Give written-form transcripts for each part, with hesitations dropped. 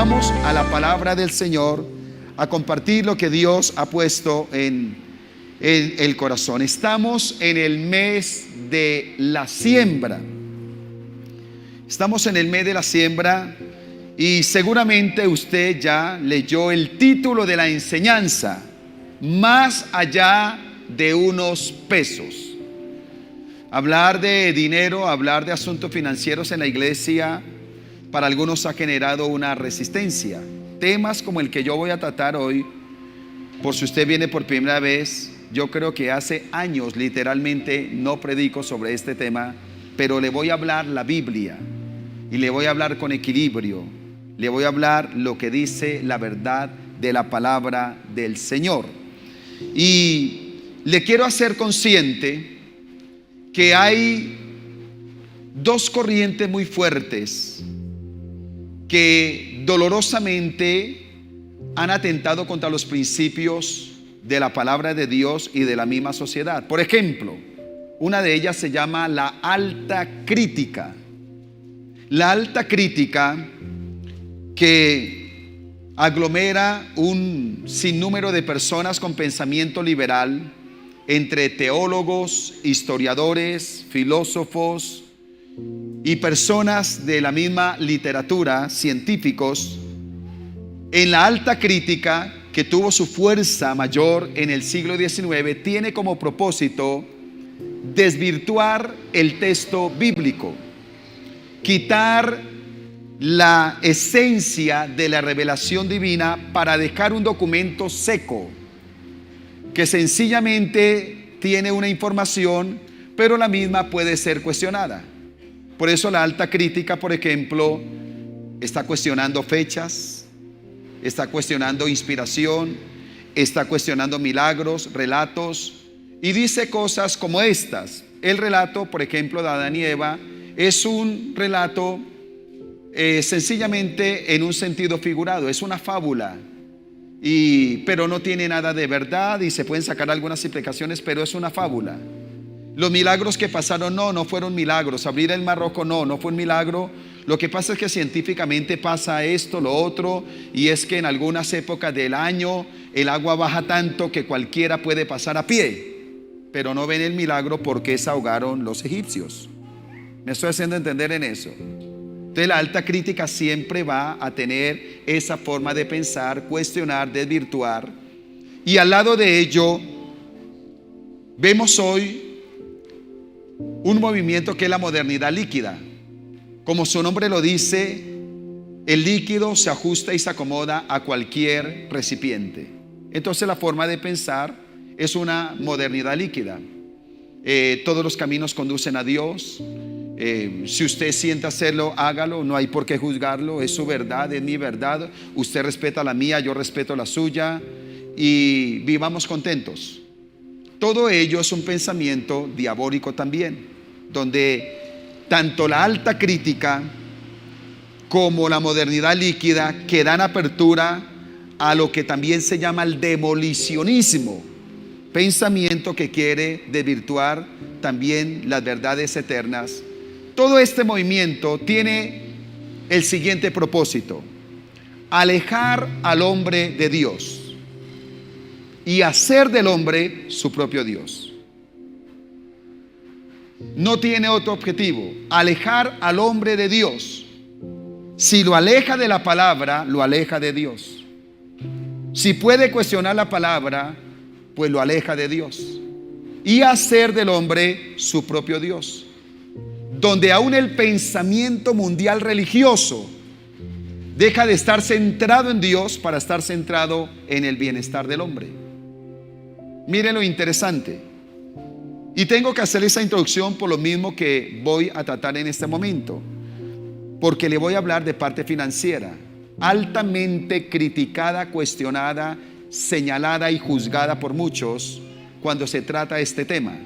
Vamos a la palabra del Señor, a compartir lo que Dios ha puesto en el corazón. Estamos en el mes de la siembra. Estamos en el mes de la siembra y seguramente usted ya leyó el título de la enseñanza: más allá de unos pesos. Hablar de dinero, hablar de asuntos financieros en la iglesia, para algunos ha generado una resistencia. Temas como el que yo voy a tratar hoy, por si usted viene por primera vez, yo creo que hace años literalmente no predico sobre este tema, pero le voy a hablar la Biblia y le voy a hablar con equilibrio. Le voy a hablar lo que dice la verdad de la palabra del Señor. Y le quiero hacer consciente que hay dos corrientes muy fuertes que dolorosamente han atentado contra los principios de la palabra de Dios y de la misma sociedad. Por ejemplo, una de ellas se llama la alta crítica. La alta crítica, que aglomera un sinnúmero de personas con pensamiento liberal, entre teólogos, historiadores, filósofos y personas de la misma literatura, científicos. En la alta crítica, que tuvo su fuerza mayor en el siglo XIX, tiene como propósito desvirtuar el texto bíblico, quitar la esencia de la revelación divina para dejar un documento seco que sencillamente tiene una información, pero la misma puede ser cuestionada. Por eso la alta crítica, por ejemplo, está cuestionando fechas, está cuestionando inspiración, está cuestionando milagros, relatos, y dice cosas como estas. El relato, por ejemplo, de Adán y Eva es un relato sencillamente en un sentido figurado, es una fábula, pero no tiene nada de verdad y se pueden sacar algunas implicaciones, pero es una fábula. Los milagros que pasaron no fueron milagros. Abrir el Mar Rojo no fue un milagro. Lo que pasa es que científicamente pasa esto, lo otro, y es que en algunas épocas del año el agua baja tanto que cualquiera puede pasar a pie, pero no ven el milagro porque se ahogaron los egipcios. Me estoy haciendo entender en eso. Entonces la alta crítica siempre va a tener esa forma de pensar, cuestionar, desvirtuar. Y al lado de ello vemos hoy un movimiento que es la modernidad líquida. Como su nombre lo dice, el líquido se ajusta y se acomoda a cualquier recipiente. Entonces la forma de pensar es una modernidad líquida. Todos los caminos conducen a Dios. Si usted siente hacerlo, hágalo, no hay por qué juzgarlo, es su verdad, es mi verdad, usted respeta la mía, yo respeto la suya, y vivamos contentos. Todo ello es un pensamiento diabólico también, donde tanto la alta crítica como la modernidad líquida que dan apertura a lo que también se llama el demolicionismo, pensamiento que quiere desvirtuar también las verdades eternas. Todo este movimiento tiene el siguiente propósito: alejar al hombre de Dios y hacer del hombre su propio Dios. No tiene otro objetivo: alejar al hombre de Dios. Si lo aleja de la palabra, lo aleja de Dios. Si puede cuestionar la palabra, pues lo aleja de Dios. Y hacer del hombre su propio Dios, donde aún el pensamiento mundial religioso deja de estar centrado en Dios para estar centrado en el bienestar del hombre. Mire lo interesante. Y tengo que hacer esa introducción por lo mismo que voy a tratar en este momento, porque le voy a hablar de parte financiera, altamente criticada, cuestionada, señalada y juzgada por muchos cuando se trata de este tema.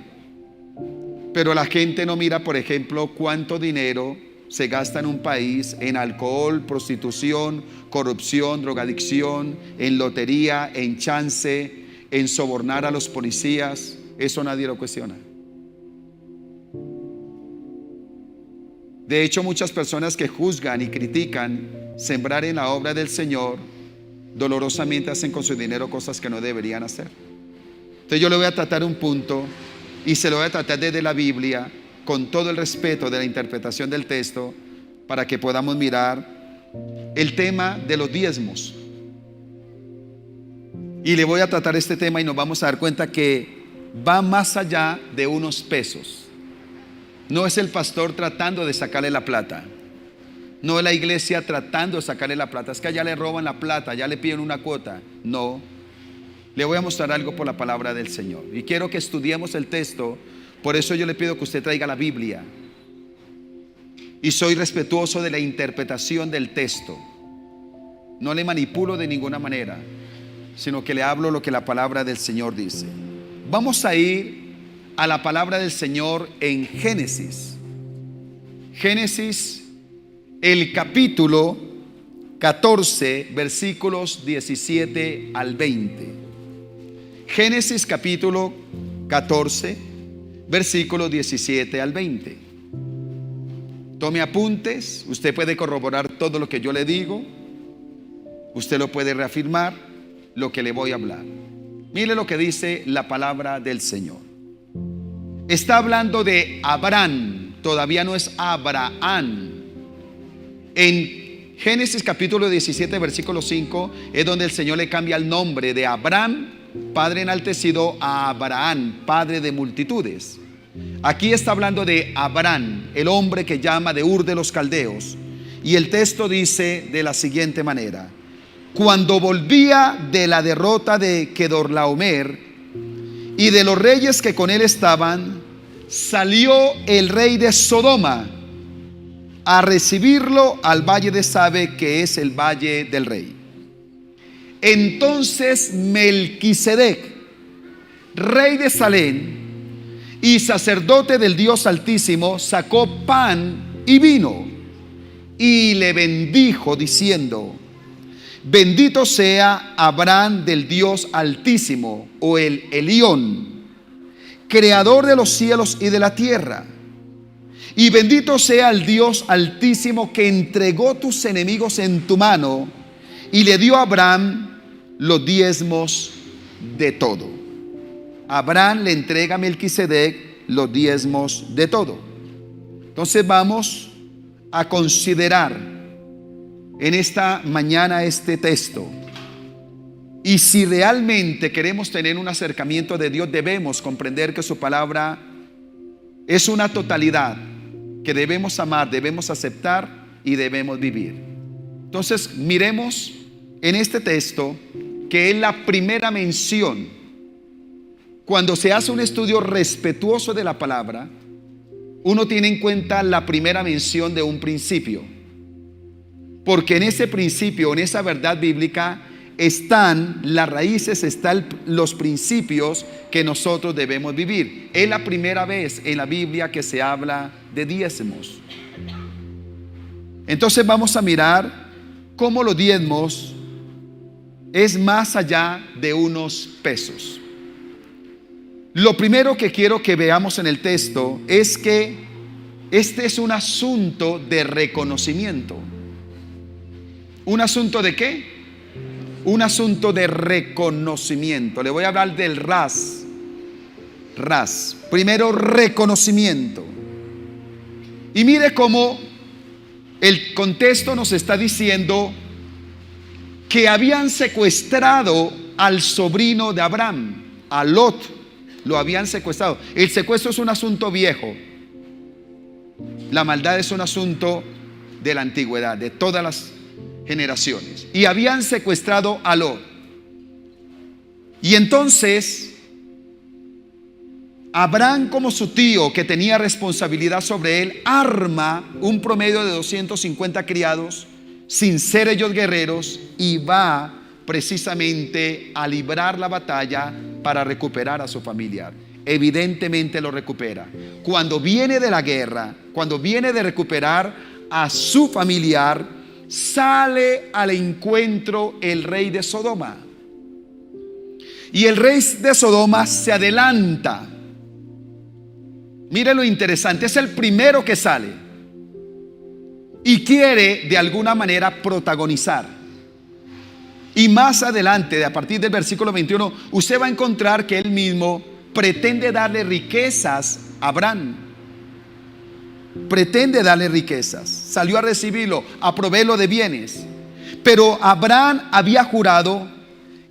Pero la gente no mira, por ejemplo, cuánto dinero se gasta en un país en alcohol, prostitución, corrupción, drogadicción, en lotería, en chance, en sobornar a los policías. Eso nadie lo cuestiona. De hecho, muchas personas que juzgan y critican sembrar en la obra del Señor, dolorosamente hacen con su dinero cosas que no deberían hacer. Entonces yo le voy a tratar un punto y se lo voy a tratar desde la Biblia, con todo el respeto de la interpretación del texto, para que podamos mirar el tema de los diezmos. Y le voy a tratar este tema y nos vamos a dar cuenta que va más allá de unos pesos. No es el pastor tratando de sacarle la plata, no es la iglesia tratando de sacarle la plata. Es que allá le roban la plata, allá le piden una cuota. No, le voy a mostrar algo por la palabra del Señor y quiero que estudiemos el texto. Por eso yo le pido que usted traiga la Biblia, y soy respetuoso de la interpretación del texto. No le manipulo de ninguna manera, sino que le hablo lo que la palabra del Señor dice. Vamos a ir a la palabra del Señor en Génesis. Génesis, el capítulo 14, versículos 17 al 20. Génesis capítulo 14, versículos 17 al 20. Tome apuntes, usted puede corroborar todo lo que yo le digo, usted lo puede reafirmar, lo que le voy a hablar. Mire lo que dice la palabra del Señor. Está hablando de Abraham, todavía no es Abraham. En Génesis capítulo 17, versículo 5 es donde el Señor le cambia el nombre de Abraham, padre enaltecido, a Abraham, padre de multitudes. Aquí está hablando de Abraham, el hombre que llama de Ur de los Caldeos. Y el texto dice de la siguiente manera: cuando volvía de la derrota de Kedorlaomer y de los reyes que con él estaban, salió el rey de Sodoma a recibirlo al valle de Sabe, que es el valle del rey. Entonces Melquisedec, rey de Salem y sacerdote del Dios Altísimo, sacó pan y vino y le bendijo diciendo: bendito sea Abraham del Dios Altísimo, o el Elión, creador de los cielos y de la tierra. Y bendito sea el Dios Altísimo que entregó tus enemigos en tu mano y le dio a Abraham los diezmos de todo. Abraham le entrega a Melquisedec los diezmos de todo. Entonces vamos a considerar en esta mañana este texto. Y si realmente queremos tener un acercamiento de Dios, debemos comprender que su palabra es una totalidad que debemos amar, debemos aceptar y debemos vivir. Entonces miremos en este texto, que es la primera mención. Cuando se hace un estudio respetuoso de la palabra, uno tiene en cuenta la primera mención de un principio, porque en ese principio, en esa verdad bíblica, están las raíces, están los principios que nosotros debemos vivir. Es la primera vez en la Biblia que se habla de diezmos. Entonces vamos a mirar cómo los diezmos es más allá de unos pesos. Lo primero que quiero que veamos en el texto es que este es un asunto de reconocimiento. ¿Un asunto de qué? Un asunto de reconocimiento. Le voy a hablar del ras. Primero, reconocimiento. Y mire cómo el contexto nos está diciendo que habían secuestrado al sobrino de Abraham, a Lot. Lo habían secuestrado. El secuestro es un asunto viejo. La maldad es un asunto de la antigüedad, de todas las generaciones. Y habían secuestrado a Lot. Y entonces Abraham, como su tío que tenía responsabilidad sobre él, arma un promedio de 250 criados, sin ser ellos guerreros, y va precisamente a librar la batalla para recuperar a su familiar. Evidentemente lo recupera. Cuando viene de la guerra, cuando viene de recuperar a su familiar, sale al encuentro el rey de Sodoma. Y el rey de Sodoma se adelanta. Mire lo interesante, es el primero que sale. y quiere de alguna manera protagonizar. Y más adelante, a partir del versículo 21, usted va a encontrar que él mismo pretende darle riquezas a Abraham. Pretende darle riquezas. Salió a recibirlo, a proveerlo de bienes. Pero Abraham había jurado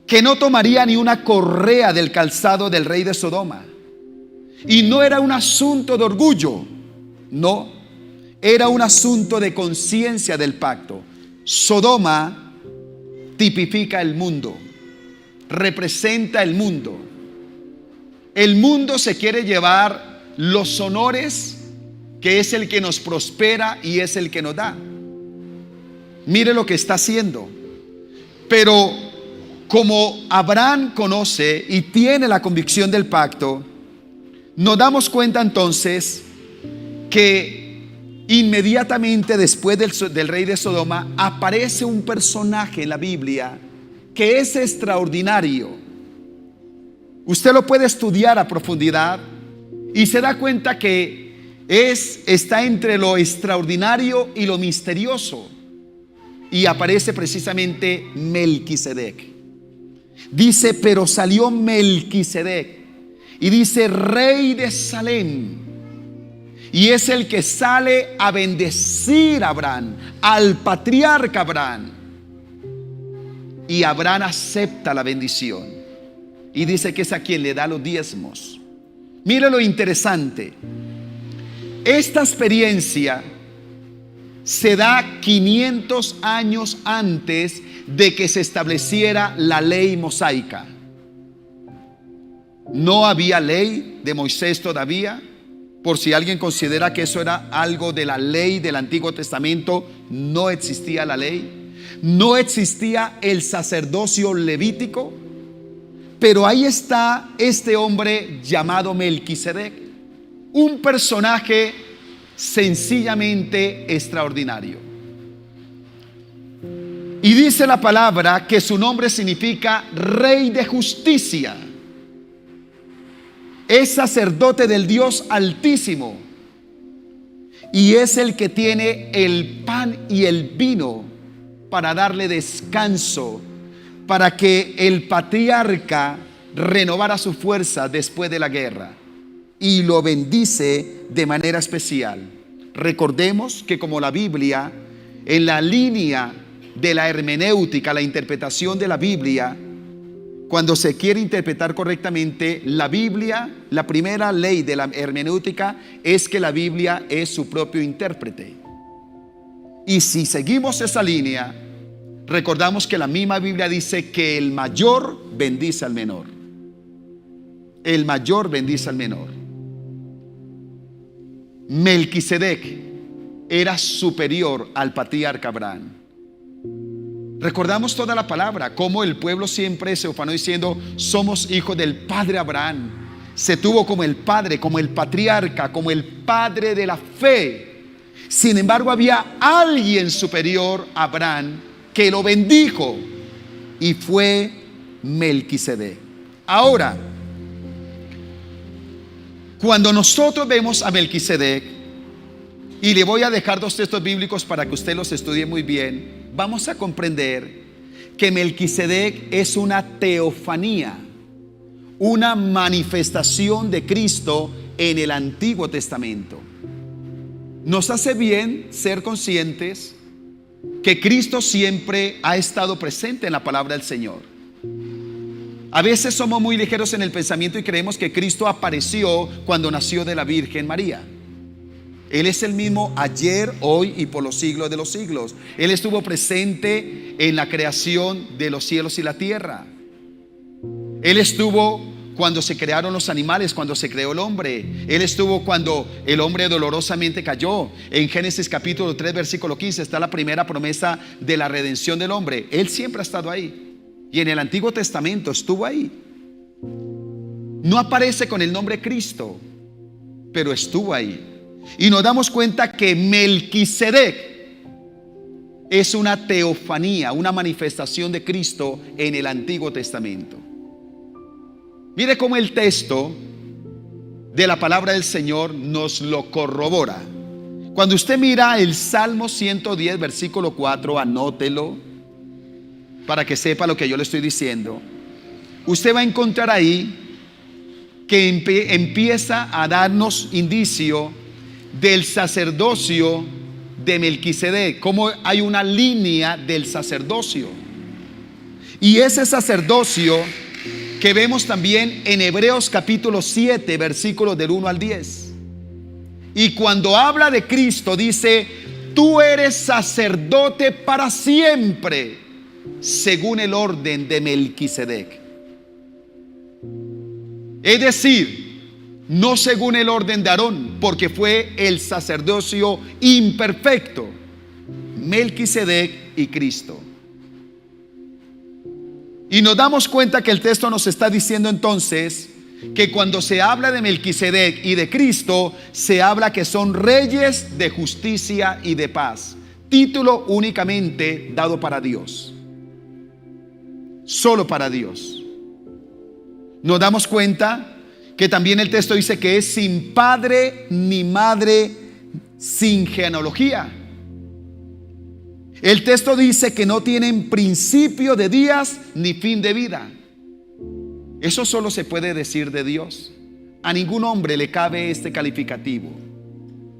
que no tomaría ni una correa del calzado del rey de Sodoma. Y no era un asunto de orgullo, no, era un asunto de conciencia del pacto. Sodoma tipifica el mundo, representa el mundo. El mundo se quiere llevar los honores, que es el que nos prospera y es el que nos da. Mire lo que está haciendo. Pero como Abraham conoce y tiene la convicción del pacto, nos damos cuenta entonces que inmediatamente después del rey de Sodoma aparece un personaje en la Biblia que es extraordinario. Usted lo puede estudiar a profundidad y se da cuenta que está entre lo extraordinario y lo misterioso. Y aparece precisamente Melquisedec. Dice, pero salió Melquisedec, y dice rey de Salem, y es el que sale a bendecir a Abraham, al patriarca Abraham. Y Abraham acepta la bendición y dice que es a quien le da los diezmos. Mire lo interesante. Esta experiencia se da 500 años antes de que se estableciera la ley mosaica. No había ley de Moisés todavía. Por si alguien considera que eso era algo de la ley del Antiguo Testamento, no existía la ley. No existía el sacerdocio levítico. Pero ahí está este hombre llamado Melquisedec, un personaje sencillamente extraordinario. Y dice la palabra que su nombre significa rey de justicia. Es sacerdote del Dios Altísimo y es el que tiene el pan y el vino para darle descanso, para que el patriarca renovara su fuerza después de la guerra, y lo bendice de manera especial. Recordemos que como la Biblia, en la línea de la hermenéutica, la interpretación de la Biblia, cuando se quiere interpretar correctamente la Biblia, la primera ley de la hermenéutica es que la Biblia es su propio intérprete. Y si seguimos esa línea, recordamos que la misma Biblia dice que el mayor bendice al menor. El mayor bendice al menor. Melquisedec era superior al patriarca Abraham. Recordamos toda la palabra, como el pueblo siempre se ufanó diciendo: somos hijos del padre Abraham. Se tuvo como el padre, como el patriarca, como el padre de la fe. Sin embargo, había alguien superior a Abraham que lo bendijo, y fue Melquisedec. Ahora, cuando nosotros vemos a Melquisedec, y le voy a dejar 2 textos bíblicos para que usted los estudie muy bien, vamos a comprender que Melquisedec es una teofanía, una manifestación de Cristo en el Antiguo Testamento. Nos hace bien ser conscientes que Cristo siempre ha estado presente en la palabra del Señor. A veces somos muy ligeros en el pensamiento y creemos que Cristo apareció cuando nació de la Virgen María. Él es el mismo ayer, hoy y por los siglos de los siglos. Él estuvo presente en la creación de los cielos y la tierra. Él estuvo cuando se crearon los animales, cuando se creó el hombre. Él estuvo cuando el hombre dolorosamente cayó. En Génesis capítulo 3 versículo 15 está la primera promesa de la redención del hombre. Él siempre ha estado ahí. Y en el Antiguo Testamento estuvo ahí. No aparece con el nombre Cristo, pero estuvo ahí. Y nos damos cuenta que Melquisedec es una teofanía, una manifestación de Cristo en el Antiguo Testamento. Mire cómo el texto de la palabra del Señor nos lo corrobora. Cuando usted mira el Salmo 110, versículo 4, anótelo para que sepa lo que yo le estoy diciendo. Usted va a encontrar ahí que empieza a darnos indicio del sacerdocio de Melquisedec, cómo hay una línea del sacerdocio. Y ese sacerdocio que vemos también en Hebreos capítulo 7, versículos del 1 al 10. Y cuando habla de Cristo dice: tú eres sacerdote para siempre, según el orden de Melquisedec. Es decir, no según el orden de Aarón, porque fue el sacerdocio imperfecto, Melquisedec y Cristo. Y nos damos cuenta que el texto nos está diciendo entonces que cuando se habla de Melquisedec y de Cristo, se habla que son reyes de justicia y de paz. Título únicamente dado para Dios, solo para Dios. Nos damos cuenta que también el texto dice que es sin padre ni madre, sin genealogía. El texto dice que no tienen principio de días ni fin de vida. Eso solo se puede decir de Dios. A ningún hombre le cabe este calificativo,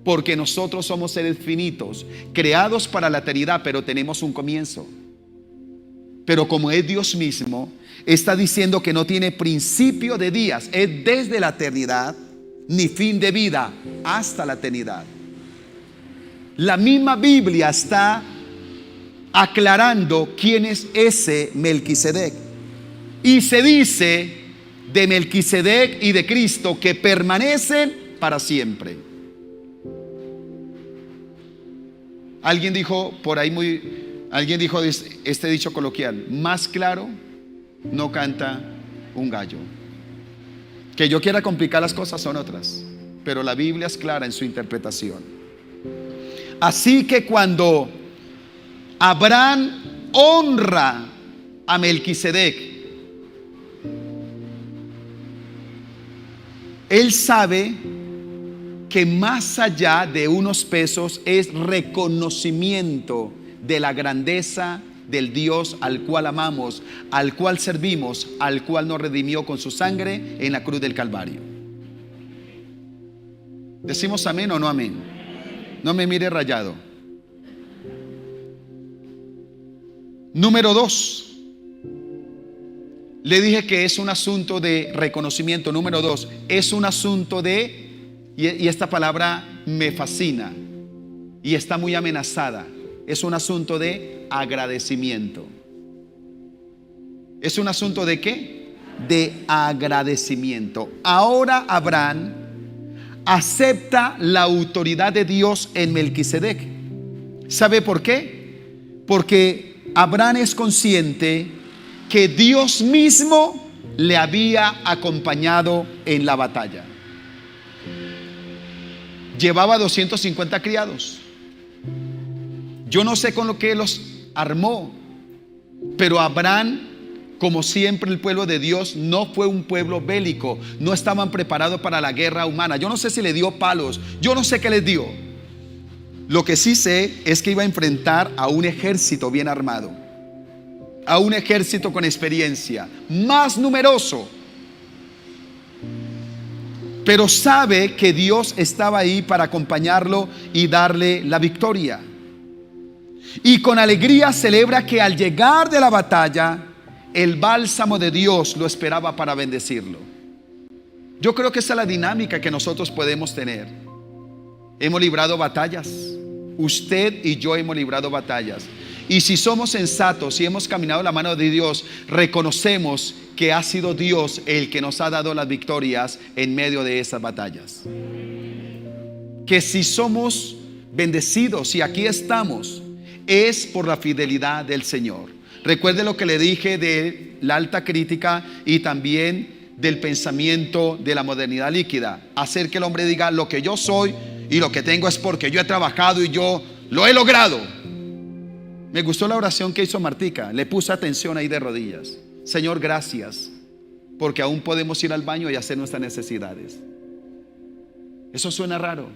porque nosotros somos seres finitos, creados para la eternidad, pero tenemos un comienzo. Pero como es Dios mismo, está diciendo que no tiene principio de días, es desde la eternidad, ni fin de vida hasta la eternidad. La misma Biblia está aclarando quién es ese Melquisedec. Y se dice de Melquisedec y de Cristo que permanecen para siempre. Alguien dijo por ahí alguien dijo este dicho coloquial: más claro no canta un gallo. Que yo quiera complicar las cosas son otras, pero la Biblia es clara en su interpretación. Así que cuando Abraham honra a Melquisedec, él sabe que más allá de unos pesos es reconocimiento de la grandeza del Dios al cual amamos, al cual servimos, al cual nos redimió con su sangre en la cruz del Calvario. ¿Decimos amén o no amén? No me mire rayado. Número 2. Le dije que es un asunto de reconocimiento. Número 2, es un asunto de, y esta palabra me fascina y está muy amenazada, es un asunto de agradecimiento. ¿Es un asunto de qué? De agradecimiento. Ahora Abraham acepta la autoridad de Dios en Melquisedec. ¿Sabe por qué? Porque Abraham es consciente que Dios mismo le había acompañado en la batalla. Llevaba 250 criados. Yo no sé con lo que los armó, pero Abraham, como siempre el pueblo de Dios, no fue un pueblo bélico. No estaban preparados para la guerra humana. Yo no sé si le dio palos, yo no sé qué les dio. Lo que sí sé es que iba a enfrentar a un ejército bien armado, a un ejército con experiencia, más numeroso. Pero sabe que Dios estaba ahí para acompañarlo y darle la victoria. Y con alegría celebra que al llegar de la batalla, el bálsamo de Dios lo esperaba para bendecirlo. Yo creo que esa es la dinámica que nosotros podemos tener. Hemos librado batallas. Usted y yo hemos librado batallas. Y si somos sensatos y hemos caminado la mano de Dios, reconocemos que ha sido Dios el que nos ha dado las victorias en medio de esas batallas. Que si somos bendecidos y aquí estamos, es por la fidelidad del Señor. Recuerde lo que le dije de la alta crítica y también del pensamiento de la modernidad líquida. Hacer que el hombre diga: lo que yo soy y lo que tengo es porque yo he trabajado y yo lo he logrado. Me gustó la oración que hizo Martica. Le puse atención ahí de rodillas. Señor, gracias, porque aún podemos ir al baño y hacer nuestras necesidades. Eso suena raro.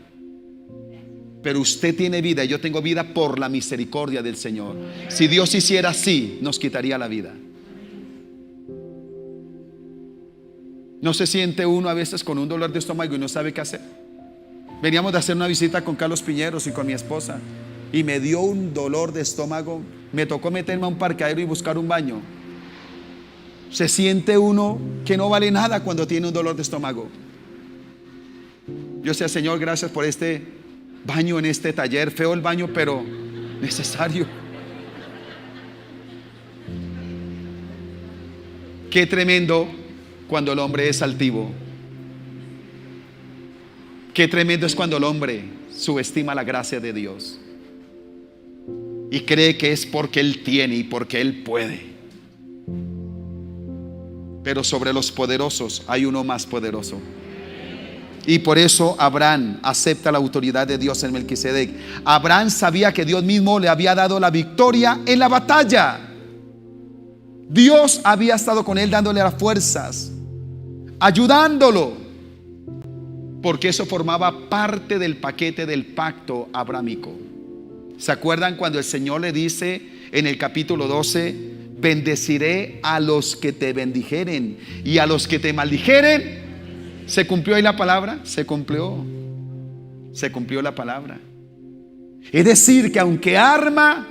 Pero usted tiene vida y yo tengo vida por la misericordia del Señor. Si Dios hiciera así, nos quitaría la vida. ¿No se siente uno a veces con un dolor de estómago y no sabe qué hacer? Veníamos de hacer una visita con Carlos Piñeros y con mi esposa, y me dio un dolor de estómago. Me tocó meterme a un parqueadero y buscar un baño. Se siente uno que no vale nada cuando tiene un dolor de estómago. Yo sé, Señor, gracias por este baño en este taller. Feo el baño, pero necesario. Qué tremendo cuando el hombre es altivo. Qué tremendo es cuando el hombre subestima la gracia de Dios y cree que es porque Él tiene y porque Él puede. Pero sobre los poderosos hay uno más poderoso. Y por eso Abraham acepta la autoridad de Dios en Melquisedec. Abraham sabía que Dios mismo le había dado la victoria en la batalla. Dios había estado con él dándole las fuerzas, ayudándolo, porque eso formaba parte del paquete del pacto abrámico. ¿Se acuerdan cuando el Señor le dice en el capítulo 12: bendeciré a los que te bendijeren y a los que te maldijeren? ¿Se cumplió ahí la palabra? Se cumplió la palabra. Es decir, que aunque arma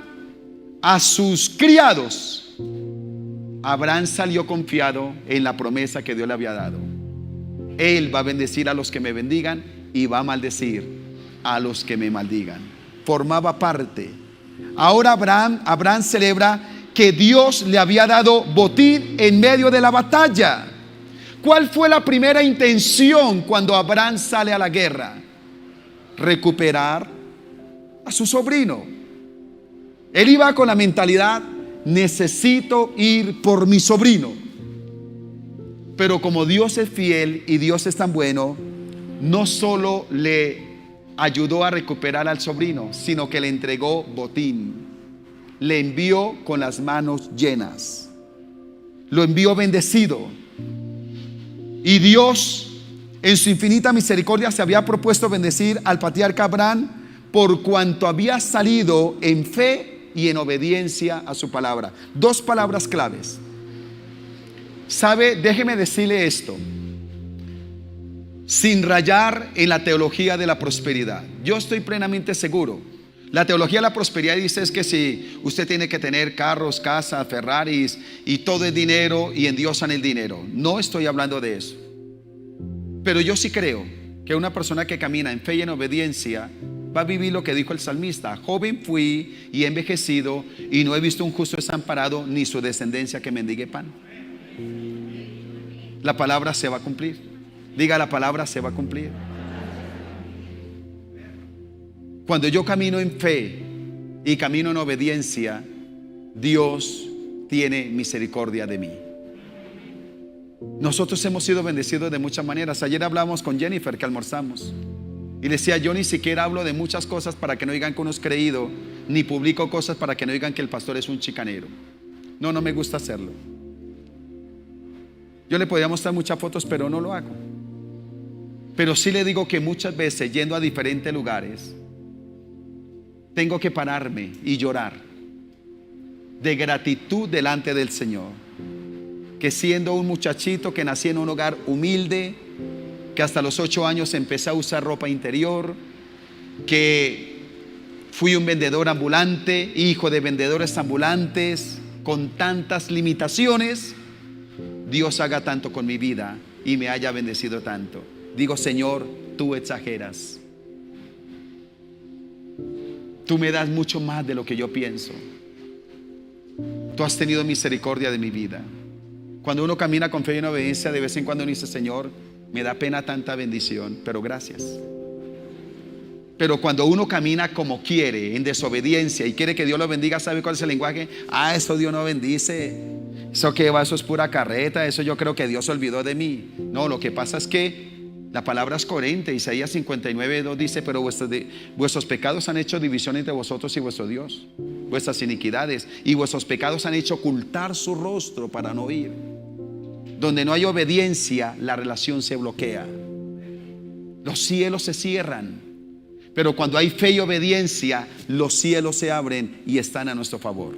a sus criados, Abraham salió confiado en la promesa que Dios le había dado. Él va a bendecir a los que me bendigan y va a maldecir a los que me maldigan. Formaba parte. Ahora Abraham celebra que Dios le había dado botín en medio de la batalla. ¿Cuál fue la primera intención cuando Abraham sale a la guerra? Recuperar a su sobrino. Él iba con la mentalidad: necesito ir por mi sobrino. Pero como Dios es fiel y Dios es tan bueno, no solo le ayudó a recuperar al sobrino, sino que le entregó botín. Le envió con las manos llenas. Lo envió bendecido. Y Dios, en su infinita misericordia, se había propuesto bendecir al patriarca Abraham por cuanto había salido en fe y en obediencia a su palabra. Dos palabras claves. ¿Sabe? Déjeme decirle esto, sin rayar en la teología de la prosperidad. Yo estoy plenamente seguro. La teología de la prosperidad dice es que si usted tiene que tener carros, casas, Ferraris y todo es dinero y endiosan el dinero. No estoy hablando de eso. Pero yo sí creo que una persona que camina en fe y en obediencia va a vivir lo que dijo el salmista: joven fui y he envejecido y no he visto un justo desamparado ni su descendencia que mendigue pan. La palabra se va a cumplir. Diga: la palabra se va a cumplir. Cuando yo camino en fe y camino en obediencia, Dios tiene misericordia de mí. Nosotros hemos sido bendecidos de muchas maneras. Ayer hablamos con Jennifer, que almorzamos, y le decía: yo ni siquiera hablo de muchas cosas para que no digan que uno es creído, ni publico cosas para que no digan que el pastor es un chicanero. No me gusta hacerlo. Yo le podría mostrar muchas fotos, pero no lo hago. Pero sí le digo que muchas veces, yendo a diferentes lugares, tengo que pararme y llorar de gratitud delante del Señor. Que siendo un muchachito que nací en un hogar humilde, que hasta los 8 años empecé a usar ropa interior, que fui un vendedor ambulante, hijo de vendedores ambulantes, con tantas limitaciones, Dios haga tanto con mi vida y me haya bendecido tanto. Digo: Señor, tú exageras. Tú me das mucho más de lo que yo pienso. Tú has tenido misericordia de mi vida. Cuando uno camina con fe y en obediencia, de vez en cuando uno dice: Señor, me da pena tanta bendición, pero gracias. Pero cuando uno camina como quiere, en desobediencia, y quiere que Dios lo bendiga, ¿sabe cuál es el lenguaje? Eso Dios no bendice. Eso que va, eso es pura carreta. Eso yo creo que Dios se olvidó de mí. No, lo que pasa es que la palabra es coherente. Isaías 59:2 dice: pero vuestros pecados han hecho división entre vosotros y vuestro Dios, vuestras iniquidades y vuestros pecados han hecho ocultar su rostro para no oír. Donde no hay obediencia, la relación se bloquea. Los cielos se cierran. Pero cuando hay fe y obediencia, los cielos se abren y están a nuestro favor.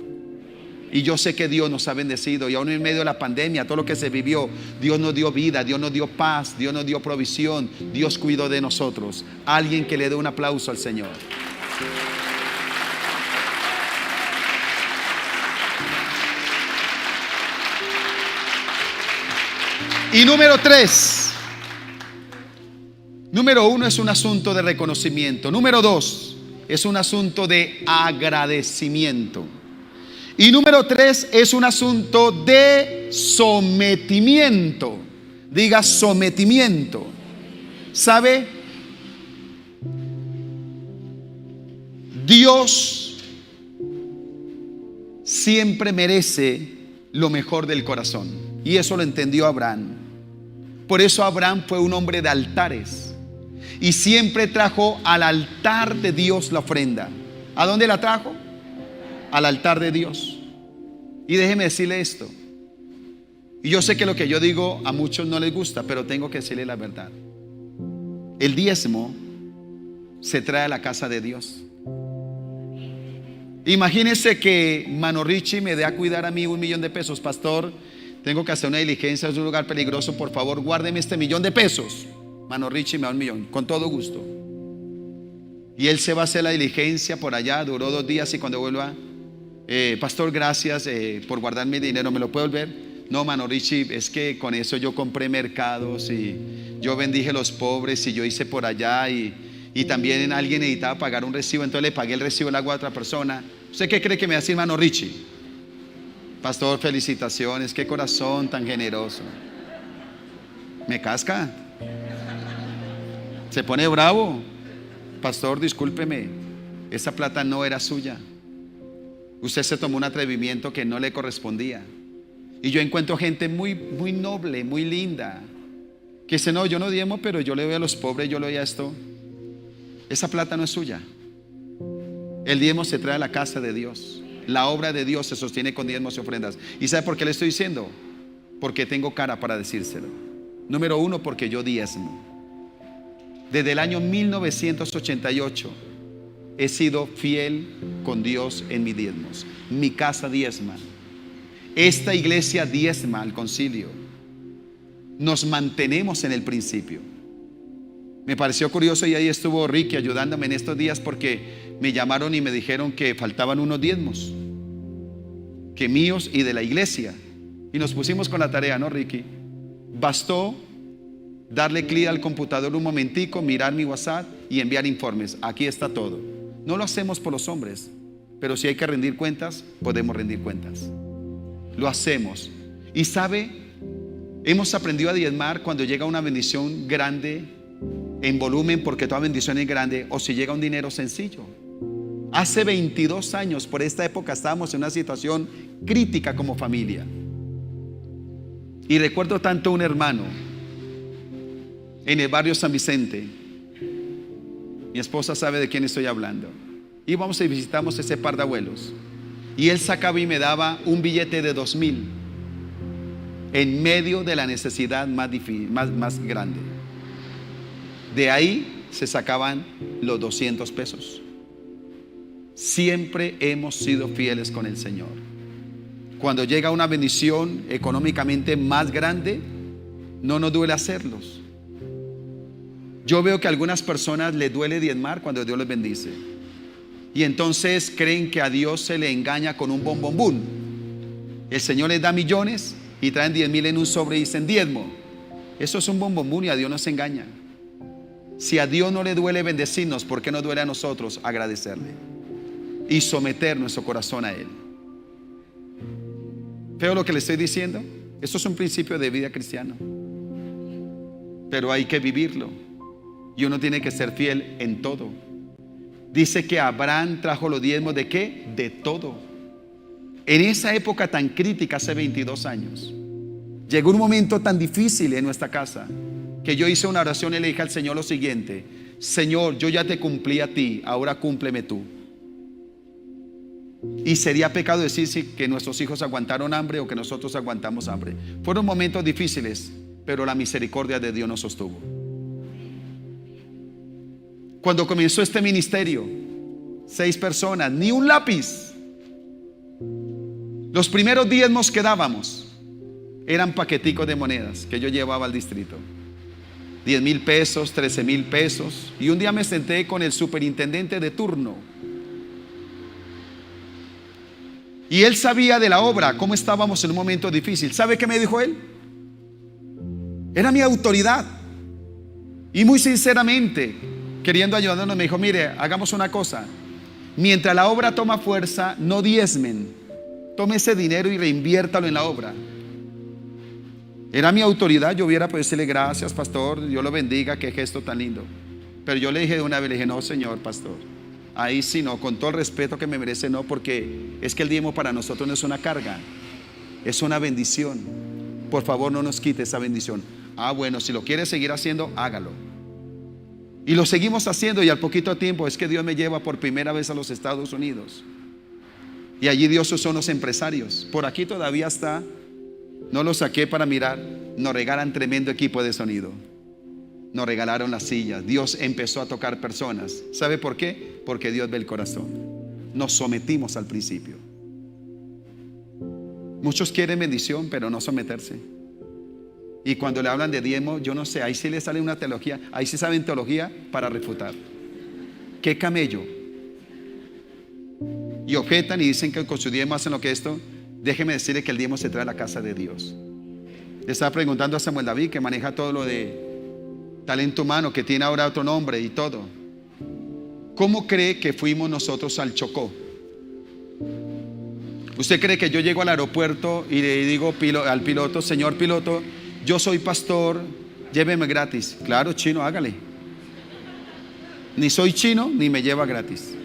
Y yo sé que Dios nos ha bendecido, y aún en medio de la pandemia, todo lo que se vivió, Dios nos dio vida, Dios nos dio paz, Dios nos dio provisión, Dios cuidó de nosotros. Alguien que le dé un aplauso al Señor. Y número 3. Número 1 es un asunto de reconocimiento. Número 2 es un asunto de agradecimiento. Y número 3 es un asunto de sometimiento. Diga sometimiento. ¿Sabe? Dios siempre merece lo mejor del corazón. Y eso lo entendió Abraham. Por eso Abraham fue un hombre de altares. Y siempre trajo al altar de Dios la ofrenda. ¿A dónde la trajo? Al altar de Dios. Y déjeme decirle esto. Y yo sé que lo que yo digo a muchos no les gusta, pero tengo que decirle la verdad. El diezmo se trae a la casa de Dios. Imagínense que Mano Richie me dé a cuidar a mí $1.000.000. Pastor, tengo que hacer una diligencia, es un lugar peligroso, por favor guárdeme este $1.000.000. Mano Richie me da $1.000.000, con todo gusto. Y él se va a hacer la diligencia por allá, duró 2 días, y cuando vuelva, pastor, gracias por guardarme dinero, ¿me lo puedo volver? No, Mano Richie, es que con eso yo compré mercados y yo bendije a los pobres y yo hice por allá, y también alguien necesitaba pagar un recibo, entonces le pagué el recibo del agua a otra persona. ¿Usted qué cree que me va a decir Mano Richie? Pastor, felicitaciones, qué corazón tan generoso. ¿Me casca? Se pone bravo. Pastor, discúlpeme, esa plata no era suya. Usted se tomó un atrevimiento que no le correspondía. Y yo encuentro gente muy, muy noble, muy linda, que dice, no, yo no diezmo, pero yo le doy a los pobres, yo le doy a esto. Esa plata no es suya. El diezmo se trae a la casa de Dios. La obra de Dios se sostiene con diezmos y ofrendas. ¿Y sabe por qué le estoy diciendo? Porque tengo cara para decírselo. Número 1, porque yo diezmo. Desde el año 1988 he sido fiel con Dios en mis diezmos. Mi casa diezma. Esta iglesia diezma al concilio. Nos mantenemos en el principio. Me pareció curioso, y ahí estuvo Ricky ayudándome en estos días, porque me llamaron y me dijeron que faltaban unos diezmos, que míos y de la iglesia. Y nos pusimos con la tarea, ¿no, Ricky? Bastó darle clic al computador un momentico, mirar mi WhatsApp y enviar informes. Aquí está todo. No lo hacemos por los hombres, pero si hay que rendir cuentas, podemos rendir cuentas. Lo hacemos. Y sabe, hemos aprendido a diezmar cuando llega una bendición grande en volumen, porque toda bendición es grande, o si llega un dinero sencillo. Hace 22 años por esta época estábamos en una situación crítica como familia. Y recuerdo tanto un hermano en el barrio San Vicente. Mi esposa sabe de quién estoy hablando. Íbamos y visitamos ese par de abuelos, y él sacaba y me daba un billete de 2,000 en medio de la necesidad más difícil, más grande. De ahí se sacaban los $200. Siempre hemos sido fieles con el Señor. Cuando llega una bendición económicamente más grande, no nos duele hacerlos. Yo veo que a algunas personas les duele diezmar cuando Dios les bendice, y entonces creen que a Dios se le engaña con un bombombún. El Señor les da millones y traen 10,000 en un sobre y dicen diezmo. Eso es un bombombún, y a Dios no se engaña. Si a Dios no le duele bendecirnos, ¿por qué nos duele a nosotros agradecerle y someter nuestro corazón a Él? ¿Veo lo que le estoy diciendo? Esto es un principio de vida cristiano, pero hay que vivirlo, y uno tiene que ser fiel en todo. Dice que Abraham trajo los diezmos ¿de qué? De todo. En esa época tan crítica, hace 22 años, llegó un momento tan difícil en nuestra casa que yo hice una oración y le dije al Señor lo siguiente: Señor, yo ya te cumplí a ti, ahora cúmpleme tú. Y sería pecado decir que nuestros hijos aguantaron hambre o que nosotros aguantamos hambre. Fueron momentos difíciles, pero la misericordia de Dios nos sostuvo. Cuando comenzó este ministerio, 6 personas, ni un lápiz. Los primeros diezmos que dábamos eran paqueticos de monedas que yo llevaba al distrito. 10,000 pesos, 13,000 pesos. Y un día me senté con el superintendente de turno. Y él sabía de la obra, cómo estábamos en un momento difícil. ¿Sabe qué me dijo él? Era mi autoridad. Y muy sinceramente, queriendo ayudarnos, me dijo: mire, hagamos una cosa. Mientras la obra toma fuerza, no diezmen. Tome ese dinero y reinviértalo en la obra. Era mi autoridad. Yo hubiera podido decirle: gracias, pastor, Dios lo bendiga, qué gesto tan lindo. Pero yo le dije de una vez, le dije: no, señor pastor, ahí sí no, con todo el respeto que me merece, no, porque es que el diezmo para nosotros no es una carga, es una bendición. Por favor, no nos quite esa bendición. Ah, bueno, si lo quiere seguir haciendo, hágalo. Y lo seguimos haciendo, y al poquito tiempo es que Dios me lleva por primera vez a los Estados Unidos. Y allí Dios son los empresarios. Por aquí todavía está, no lo saqué para mirar. Nos regalan tremendo equipo de sonido. Nos regalaron las sillas. Dios empezó a tocar personas. ¿Sabe por qué? Porque Dios ve el corazón. Nos sometimos al principio. Muchos quieren bendición, pero no someterse. Y cuando le hablan de diezmo, yo no sé, ahí sí le sale una teología. Ahí sí saben teología para refutar. ¿Qué camello? Y objetan y dicen que con su diezmo hacen lo que esto. Déjeme decirle que el diezmo se trae a la casa de Dios. Le estaba preguntando a Samuel David, que maneja todo lo de talento humano, que tiene ahora otro nombre y todo. ¿Cómo cree que fuimos nosotros al Chocó? ¿Usted cree que yo llego al aeropuerto y le digo al piloto: señor piloto, yo soy pastor, lléveme gratis? Claro, chino, hágale. Ni soy chino, ni me lleva gratis.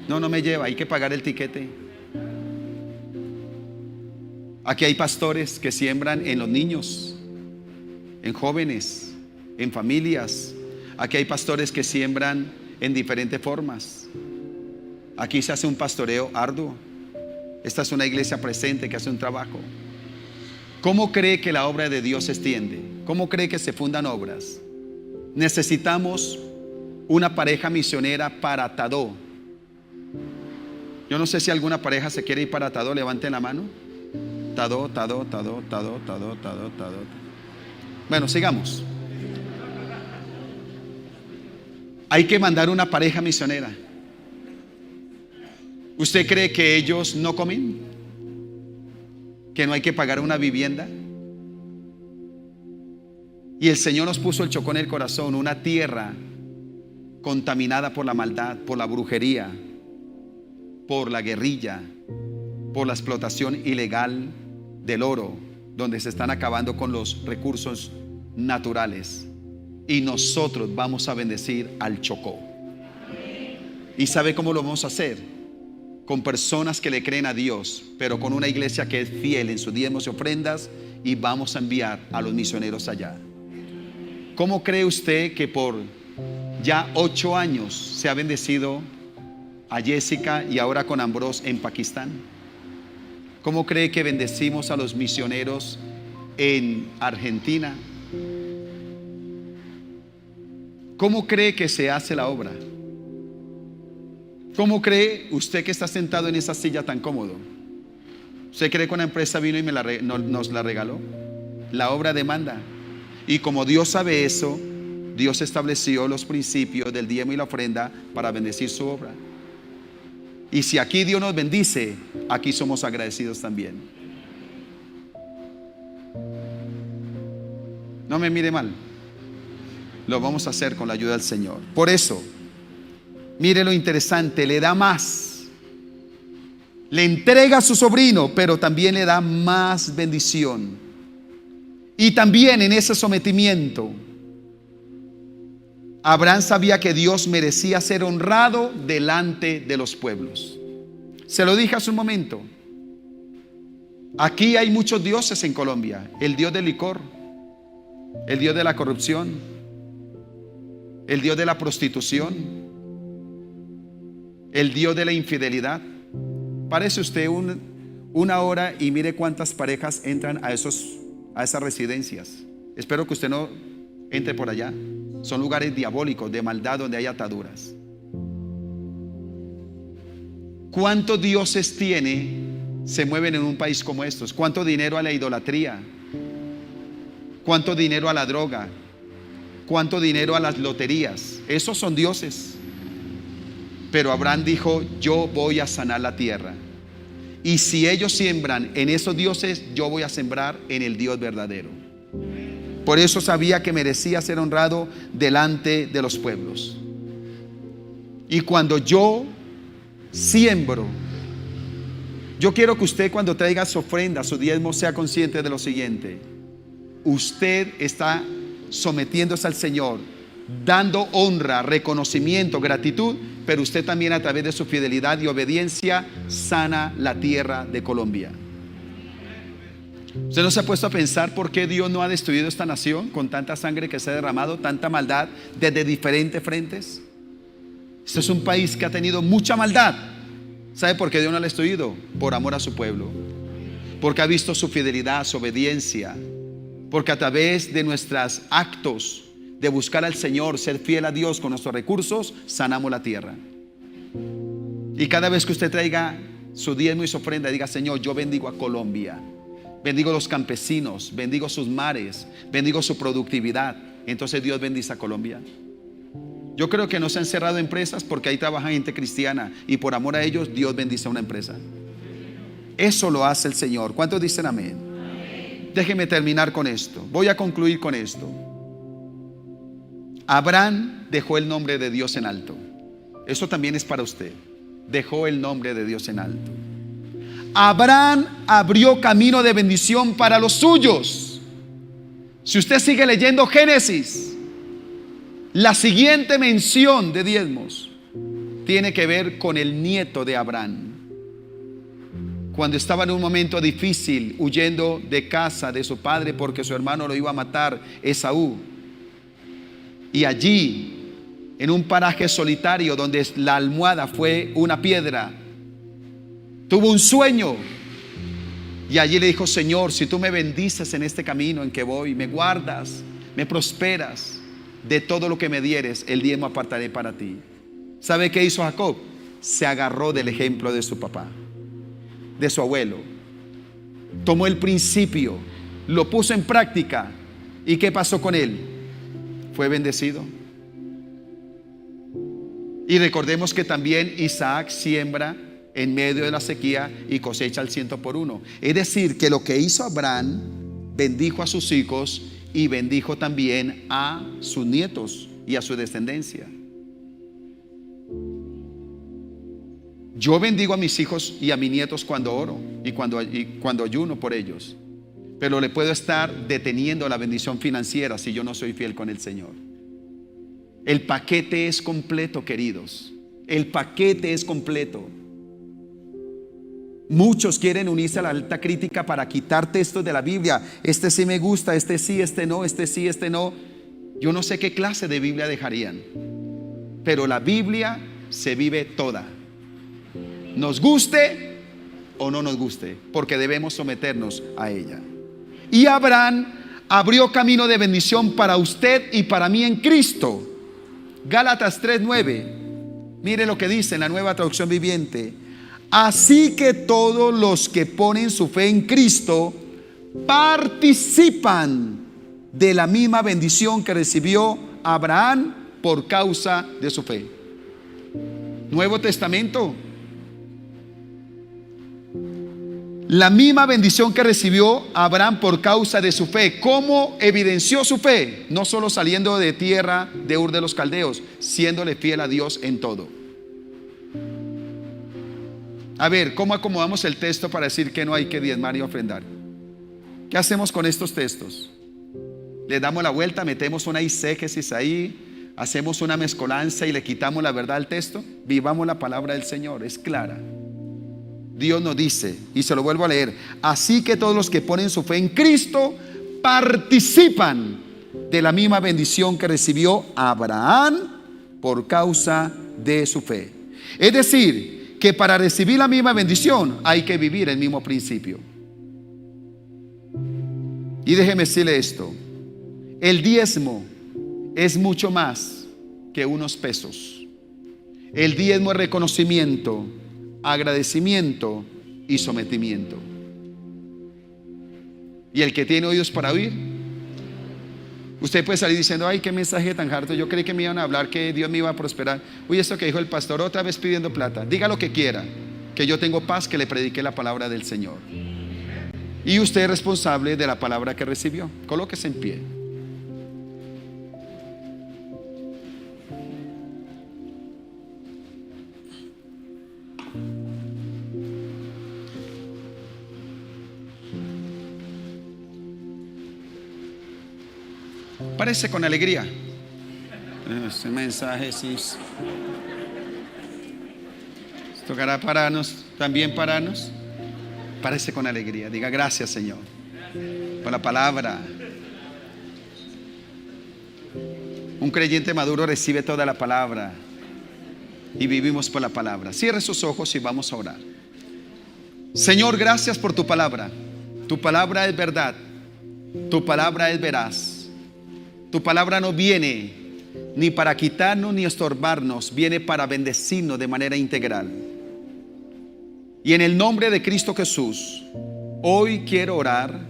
No, no me lleva, hay que pagar el tiquete. Aquí hay pastores que siembran en los niños, en jóvenes, en familias. Aquí hay pastores que siembran en diferentes formas. Aquí se hace un pastoreo arduo. Esta es una iglesia presente que hace un trabajo. ¿Cómo cree que la obra de Dios se extiende? ¿Cómo cree que se fundan obras? Necesitamos una pareja misionera para Tadó. Yo no sé si alguna pareja se quiere ir para Tadó. Levanten la mano. Tadó. Bueno, sigamos. Hay que mandar una pareja misionera. ¿Usted cree que ellos no comen? ¿Que no hay que pagar una vivienda? Y el Señor nos puso el Chocó en el corazón, una tierra contaminada por la maldad, por la brujería, por la guerrilla, por la explotación ilegal del oro, donde se están acabando con los recursos naturales. Y nosotros vamos a bendecir al Chocó. ¿Y sabe cómo lo vamos a hacer? Con personas que le creen a Dios, pero con una iglesia que es fiel en sus diezmos y ofrendas, y vamos a enviar a los misioneros allá. ¿Cómo cree usted que por ya 8 años se ha bendecido a Jessica y ahora con Ambrose en Pakistán? ¿Cómo cree que bendecimos a los misioneros en Argentina? ¿Cómo cree que se hace la obra? ¿Cómo cree usted que está sentado en esa silla tan cómodo? ¿Usted cree que una empresa vino y nos la regaló? La obra demanda. Y como Dios sabe eso, Dios estableció los principios del diezmo y la ofrenda para bendecir su obra. Y si aquí Dios nos bendice, aquí somos agradecidos también. No me mire mal. Lo vamos a hacer con la ayuda del Señor. Por eso, mire lo interesante, le da más. Le entrega a su sobrino, pero también le da más bendición. Y también en ese sometimiento, Abraham sabía que Dios merecía ser honrado delante de los pueblos. Se lo dije hace un momento. Aquí hay muchos dioses en Colombia. El dios del licor, el dios de la corrupción, el dios de la prostitución, el dios de la infidelidad. Párese usted una hora y mire cuántas parejas entran a esas residencias. Espero que usted no entre por allá. Son lugares diabólicos, de maldad, donde hay ataduras. ¿Cuántos dioses se mueven en un país como estos? ¿Cuánto dinero a la idolatría? ¿Cuánto dinero a la droga? ¿Cuánto dinero a las loterías? Esos son dioses. Pero Abraham dijo: yo voy a sanar la tierra. Y si ellos siembran en esos dioses, yo voy a sembrar en el Dios verdadero. Por eso sabía que merecía ser honrado delante de los pueblos. Y cuando yo siembro, yo quiero que usted, cuando traiga su ofrenda, su diezmo, sea consciente de lo siguiente: usted está sometiéndose al Señor, dando honra, reconocimiento, gratitud, pero usted también, a través de su fidelidad y obediencia, sana la tierra de Colombia. ¿Usted no se ha puesto a pensar por qué Dios no ha destruido esta nación con tanta sangre que se ha derramado, tanta maldad desde diferentes frentes? Este es un país que ha tenido mucha maldad. ¿Sabe por qué Dios no la ha destruido? Por amor a su pueblo, porque ha visto su fidelidad, su obediencia, porque a través de nuestros actos de buscar al Señor, ser fiel a Dios con nuestros recursos, sanamos la tierra. Y cada vez que usted traiga su diezmo y su ofrenda, diga: Señor, yo bendigo a Colombia, bendigo a los campesinos, bendigo sus mares, bendigo su productividad. Entonces Dios bendice a Colombia. Yo creo que no se han cerrado empresas porque ahí trabaja gente cristiana, y por amor a ellos Dios bendice a una empresa. Eso lo hace el Señor. ¿Cuántos dicen amén? Déjeme terminar con esto. Voy a concluir con esto. Abraham dejó el nombre de Dios en alto. Eso también es para usted. Dejó el nombre de Dios en alto. Abraham abrió camino de bendición para los suyos. Si usted sigue leyendo Génesis, la siguiente mención de diezmos tiene que ver con el nieto de Abraham. Cuando estaba en un momento difícil, huyendo de casa de su padre porque su hermano lo iba a matar, Esaú. Y allí, en un paraje solitario donde la almohada fue una piedra, tuvo un sueño. Y allí le dijo: Señor, si tú me bendices en este camino en que voy, me guardas, me prosperas, de todo lo que me dieres, el diezmo apartaré para ti. ¿Sabe qué hizo Jacob? Se agarró del ejemplo de su papá, de su abuelo. Tomó el principio, lo puso en práctica. ¿Y qué pasó con él? Fue bendecido. Y recordemos que también Isaac siembra en medio de la sequía y cosecha al 100%. Es decir, que lo que hizo Abraham, bendijo a sus hijos y bendijo también a sus nietos y a su descendencia. Yo bendigo a mis hijos y a mis nietos cuando oro y cuando ayuno por ellos, pero le puedo estar deteniendo la bendición financiera si yo no soy fiel con el Señor. El paquete es completo, queridos. El paquete es completo. Muchos quieren unirse a la alta crítica para quitar textos de la Biblia. Este sí me gusta, este sí, este no, este sí, este no. Yo no sé qué clase de Biblia dejarían, pero la Biblia se vive toda, nos guste o no nos guste, porque debemos someternos a ella. Y Abraham abrió camino de bendición para usted y para mí en Cristo. Gálatas 3:9. Mire lo que dice en la Nueva Traducción Viviente: así que todos los que ponen su fe en Cristo participan de la misma bendición que recibió Abraham por causa de su fe. Nuevo Testamento. La misma bendición que recibió Abraham por causa de su fe. ¿Cómo evidenció su fe? No solo saliendo de tierra de Ur de los Caldeos, siéndole fiel a Dios en todo. A ver, ¿cómo acomodamos el texto para decir que no hay que diezmar y ofrendar? ¿Qué hacemos con estos textos? Le damos la vuelta, metemos una exégesis ahí, hacemos una mezcolanza y le quitamos la verdad al texto. Vivamos la palabra del Señor, es clara. Dios nos dice, y se lo vuelvo a leer: así que todos los que ponen su fe en Cristo participan de la misma bendición que recibió Abraham por causa de su fe. Es decir, que para recibir la misma bendición hay que vivir el mismo principio. Y déjeme decirle esto: el diezmo es mucho más que unos pesos. El diezmo es reconocimiento, agradecimiento y sometimiento. Y el que tiene oídos para oír, usted puede salir diciendo: ay, qué mensaje tan harto, yo creí que me iban a hablar que Dios me iba a prosperar. Uy, esto que dijo el pastor, otra vez pidiendo plata. Diga lo que quiera, que yo tengo paz, que le prediqué la palabra del Señor. Y usted es responsable de la palabra que recibió. Colóquese en pie. Parece con alegría. Ese mensaje sí tocará pararnos, también pararnos. Parece con alegría. Diga: gracias, Señor, por la palabra. Un creyente maduro recibe toda la palabra y vivimos por la palabra. Cierre sus ojos y vamos a orar. Señor, gracias por tu palabra. Tu palabra es verdad. Tu palabra es veraz. Tu palabra no viene ni para quitarnos ni estorbarnos, viene para bendecirnos de manera integral. Y en el nombre de Cristo Jesús, hoy quiero orar.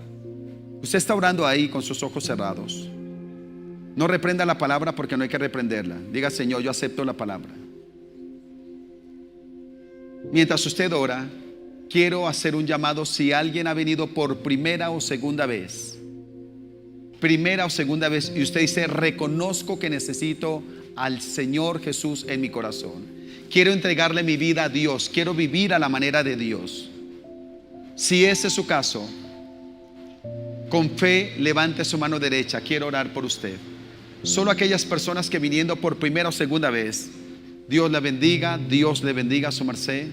Usted está orando ahí con sus ojos cerrados. No reprenda la palabra, porque no hay que reprenderla. Diga: Señor, yo acepto la palabra. Mientras usted ora, quiero hacer un llamado. Si alguien ha venido por primera o segunda vez, y usted dice: reconozco que necesito al Señor Jesús en mi corazón, quiero entregarle mi vida a Dios, quiero vivir a la manera de Dios. Si ese es su caso, con fe levante su mano derecha. Quiero orar por usted. Solo aquellas personas que viniendo por primera o segunda vez. Dios le bendiga. Dios le bendiga a su merced.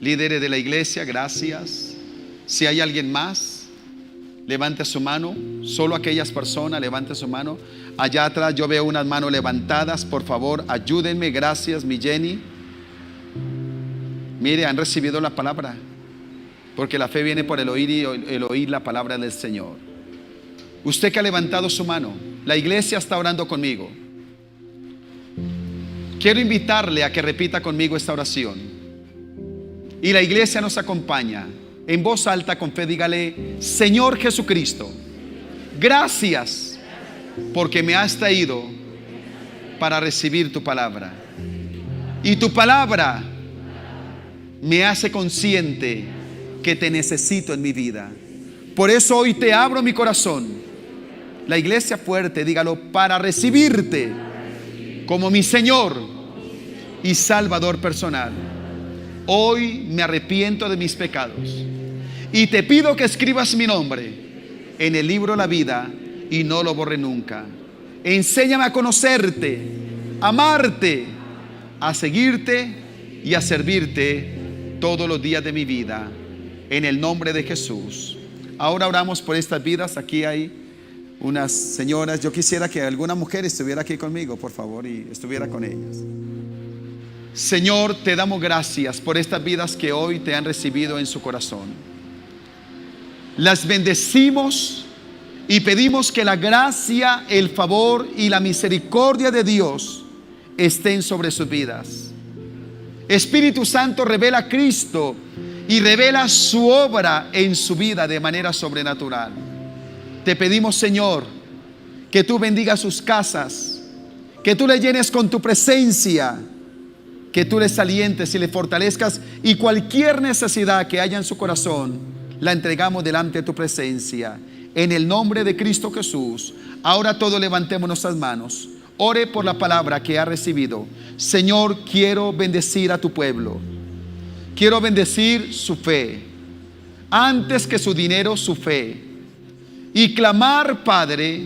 Líderes de la iglesia, gracias. Si hay alguien más, levante su mano. Solo aquellas personas, levante su mano. Allá atrás yo veo unas manos levantadas. Por favor, ayúdenme. Gracias, mi Jenny. Mire, han recibido la palabra, porque la fe viene por el oír, y el oír la palabra del Señor. Usted que ha levantado su mano, la iglesia está orando conmigo. Quiero invitarle a que repita conmigo esta oración, y la iglesia nos acompaña. En voz alta, con fe, dígale: Señor Jesucristo, gracias porque me has traído para recibir tu palabra, y tu palabra me hace consciente que te necesito en mi vida. Por eso hoy te abro mi corazón. La iglesia fuerte, dígalo: para recibirte como mi Señor y Salvador personal. Hoy me arrepiento de mis pecados y te pido que escribas mi nombre en el libro de la vida y no lo borre nunca. Enséñame a conocerte, a amarte, a seguirte y a servirte todos los días de mi vida, en el nombre de Jesús. Ahora oramos por estas vidas. Aquí hay unas señoras. Yo quisiera que alguna mujer estuviera aquí conmigo, por favor, y estuviera con ellas. Señor, te damos gracias por estas vidas que hoy te han recibido en su corazón. Las bendecimos y pedimos que la gracia, el favor y la misericordia de Dios estén sobre sus vidas. Espíritu Santo, revela a Cristo y revela su obra en su vida de manera sobrenatural. Te pedimos, Señor, que tú bendigas sus casas, que tú le llenes con tu presencia, que tú les alientes y le fortalezcas, y cualquier necesidad que haya en su corazón la entregamos delante de tu presencia, en el nombre de Cristo Jesús. Ahora todos levantemos nuestras manos. Ore por la palabra que ha recibido. Señor, quiero bendecir a tu pueblo. Quiero bendecir su fe, antes que su dinero, su fe. Y clamar, Padre,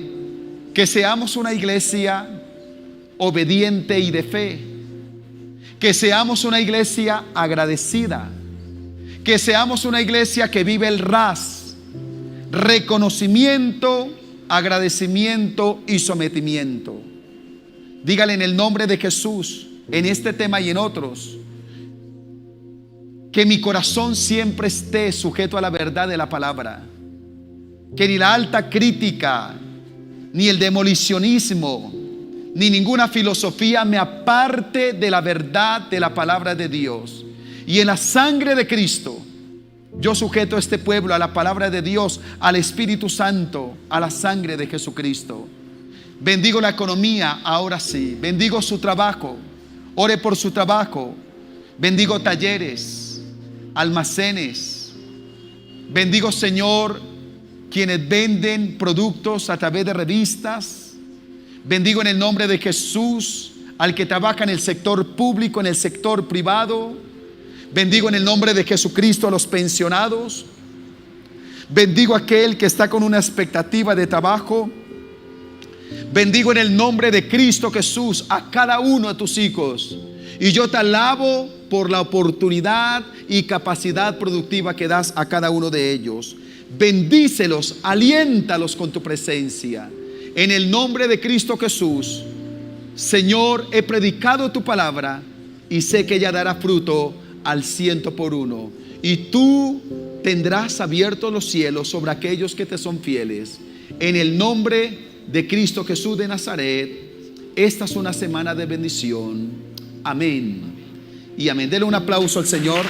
que seamos una iglesia obediente y de fe. Que seamos una iglesia agradecida. Que seamos una iglesia que vive el RAS: reconocimiento, agradecimiento y sometimiento. Dígale en el nombre de Jesús, en este tema y en otros, que mi corazón siempre esté sujeto a la verdad de la palabra. Que ni la alta crítica, ni el demolicionismo, ni ninguna filosofía me aparte de la verdad de la palabra de Dios. Y en la sangre de Cristo yo sujeto a este pueblo a la palabra de Dios, al Espíritu Santo, a la sangre de Jesucristo. Bendigo la economía, ahora sí. Bendigo su trabajo. Ore por su trabajo. Bendigo talleres, almacenes. Bendigo, Señor, quienes venden productos a través de revistas. Bendigo en el nombre de Jesús al que trabaja en el sector público, en el sector privado. Bendigo en el nombre de Jesucristo a los pensionados. Bendigo a aquel que está con una expectativa de trabajo. Bendigo en el nombre de Cristo Jesús a cada uno de tus hijos. Y yo te alabo por la oportunidad y capacidad productiva que das a cada uno de ellos. Bendícelos, aliéntalos con tu presencia. En el nombre de Cristo Jesús, Señor, he predicado tu palabra y sé que ella dará fruto al 100%. Y tú tendrás abiertos los cielos sobre aquellos que te son fieles. En el nombre de Cristo Jesús de Nazaret, esta es una semana de bendición. Amén y amén. Denle un aplauso al Señor.